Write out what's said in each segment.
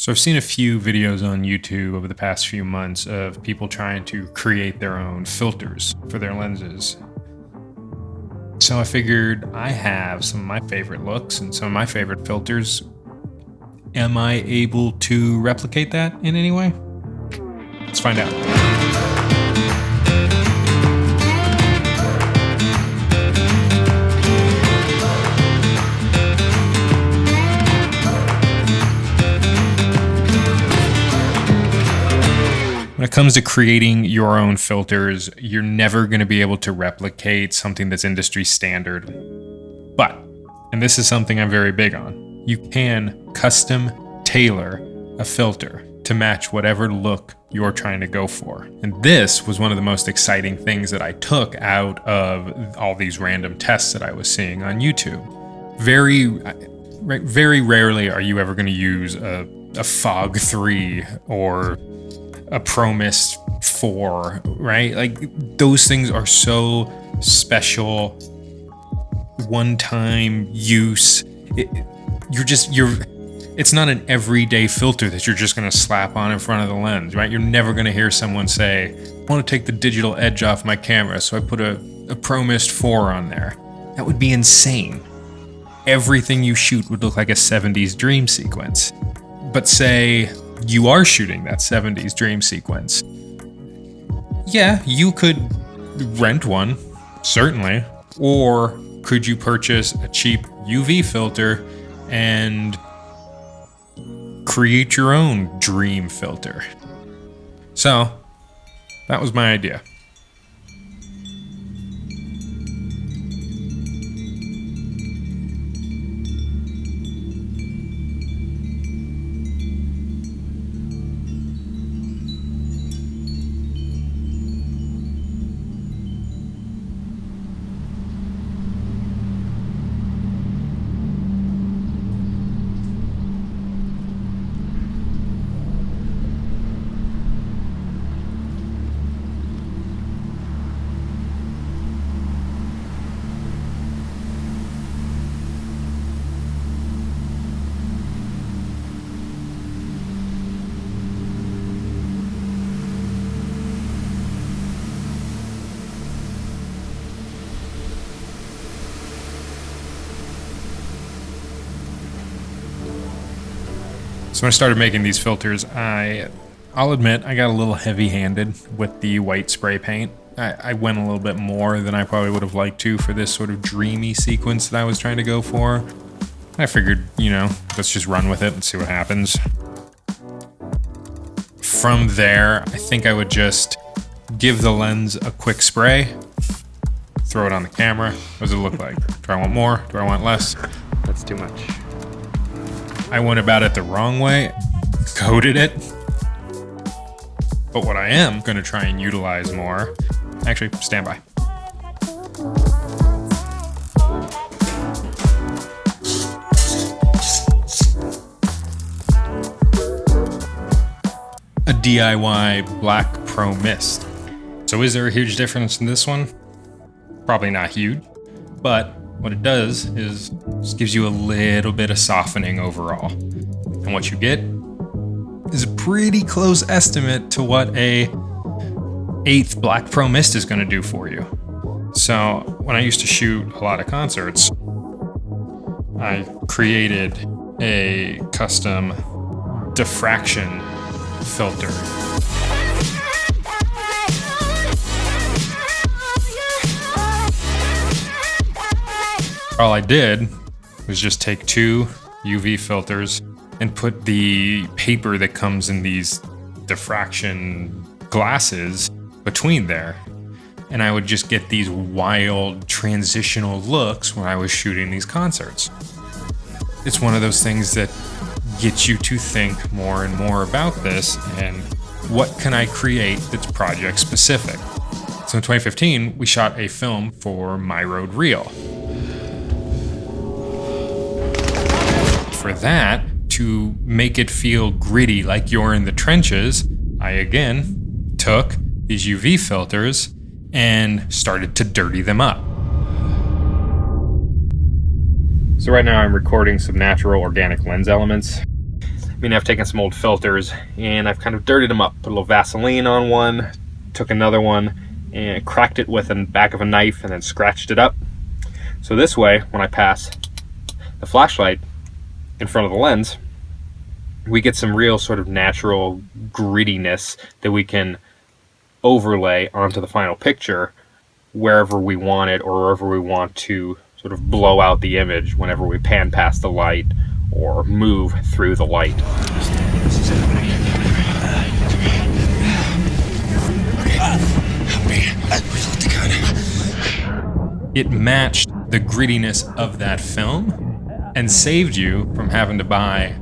So I've seen a few videos on YouTube over the past few months of people trying to create their own filters for their lenses. So I figured I have some of my favorite looks and some of my favorite filters. Am I able to replicate that in any way? Let's find out. When it comes to creating your own filters, you're never going to be able to replicate something that's industry standard. But, and this is something I'm very big on, you can custom tailor a filter to match whatever look you're trying to go for. And this was one of the most exciting things that I took out of all these random tests that I was seeing on YouTube. Very rarely are you ever going to use a Fog 3 or a Pro Mist 4, right? Like, those things are so special, one-time use. It's not an everyday filter that you're just gonna slap on in front of the lens, right? You're never gonna hear someone say, I wanna take the digital edge off my camera, so I put a Pro Mist 4 on there. That would be insane. Everything you shoot would look like a 70s dream sequence. But say you are shooting that 70s dream sequence. Yeah, you could rent one, certainly. Or could you purchase a cheap UV filter and create your own dream filter? So, that was my idea. So when I started making these filters, I'll admit I got a little heavy-handed with the white spray paint. I went a little bit more than I probably would have liked to for this sort of dreamy sequence that I was trying to go for. I figured, let's just run with it and see what happens. From there, I think I would just give the lens a quick spray, throw it on the camera. What does it look like? Do I want more? Do I want less? That's too much. I went about it the wrong way, coded it. But what I am going to try and utilize more, actually, stand by. A DIY black Pro Mist. So is there a huge difference in this one? Probably not huge, but what it does is just gives you a little bit of softening overall. And what you get is a pretty close estimate to what a 8th Black Pro Mist is going to do for you. So when I used to shoot a lot of concerts, I created a custom diffraction filter. All I did was just take 2 UV filters and put the paper that comes in these diffraction glasses between there. And I would just get these wild transitional looks when I was shooting these concerts. It's one of those things that gets you to think more and more about this and what can I create that's project specific. So in 2015, we shot a film for My Road Reel. For that, to make it feel gritty like you're in the trenches, I again took these UV filters and started to dirty them up. So right now I'm recording some natural organic lens elements. mean, I've taken some old filters and I've kind of dirtied them up. Put a little Vaseline on one, took another one and cracked it with the back of a knife and then scratched it up. So this way, when I pass the flashlight in front of the lens, we get some real sort of natural grittiness that we can overlay onto the final picture wherever we want it, or wherever we want to sort of blow out the image whenever we pan past the light or move through the light. It matched the grittiness of that film and saved you from having to buy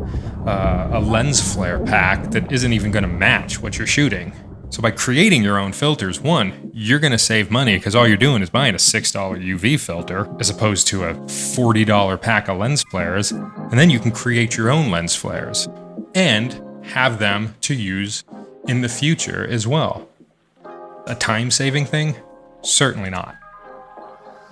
a lens flare pack that isn't even going to match what you're shooting. So by creating your own filters, one, you're going to save money because all you're doing is buying a $6 UV filter as opposed to a $40 pack of lens flares. And then you can create your own lens flares and have them to use in the future as well. A time-saving thing? Certainly not.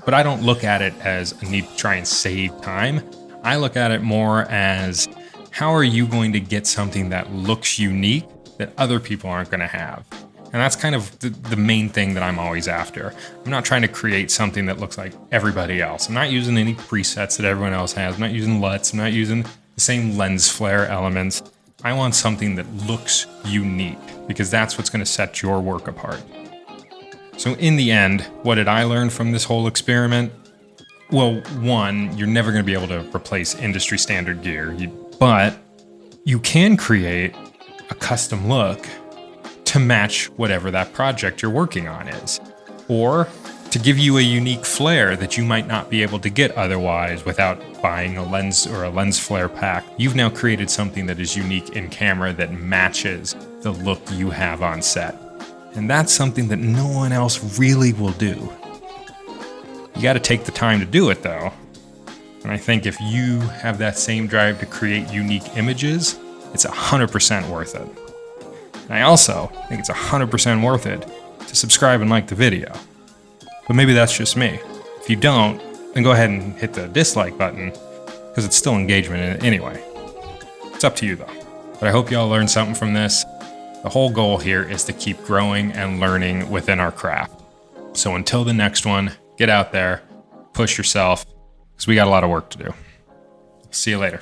But I don't look at it as a need to try and save time. I look at it more as, how are you going to get something that looks unique that other people aren't going to have? And that's kind of the main thing that I'm always after. I'm not trying to create something that looks like everybody else. I'm not using any presets that everyone else has. I'm not using LUTs. I'm not using the same lens flare elements. I want something that looks unique because that's what's going to set your work apart. So in the end, what did I learn from this whole experiment? Well, one, you're never going to be able to replace industry standard gear, but you can create a custom look to match whatever that project you're working on is, or to give you a unique flare that you might not be able to get otherwise without buying a lens or a lens flare pack. You've now created something that is unique in camera that matches the look you have on set. And that's something that no one else really will do. You got to take the time to do it though. And I think if you have that same drive to create unique images, it's 100% worth it. And I also think it's 100% worth it to subscribe and like the video. But maybe that's just me. If you don't, then go ahead and hit the dislike button because it's still engagement in it anyway. It's up to you though. But I hope y'all learned something from this. The whole goal here is to keep growing and learning within our craft. So until the next one, get out there, push yourself, because we got a lot of work to do. See you later.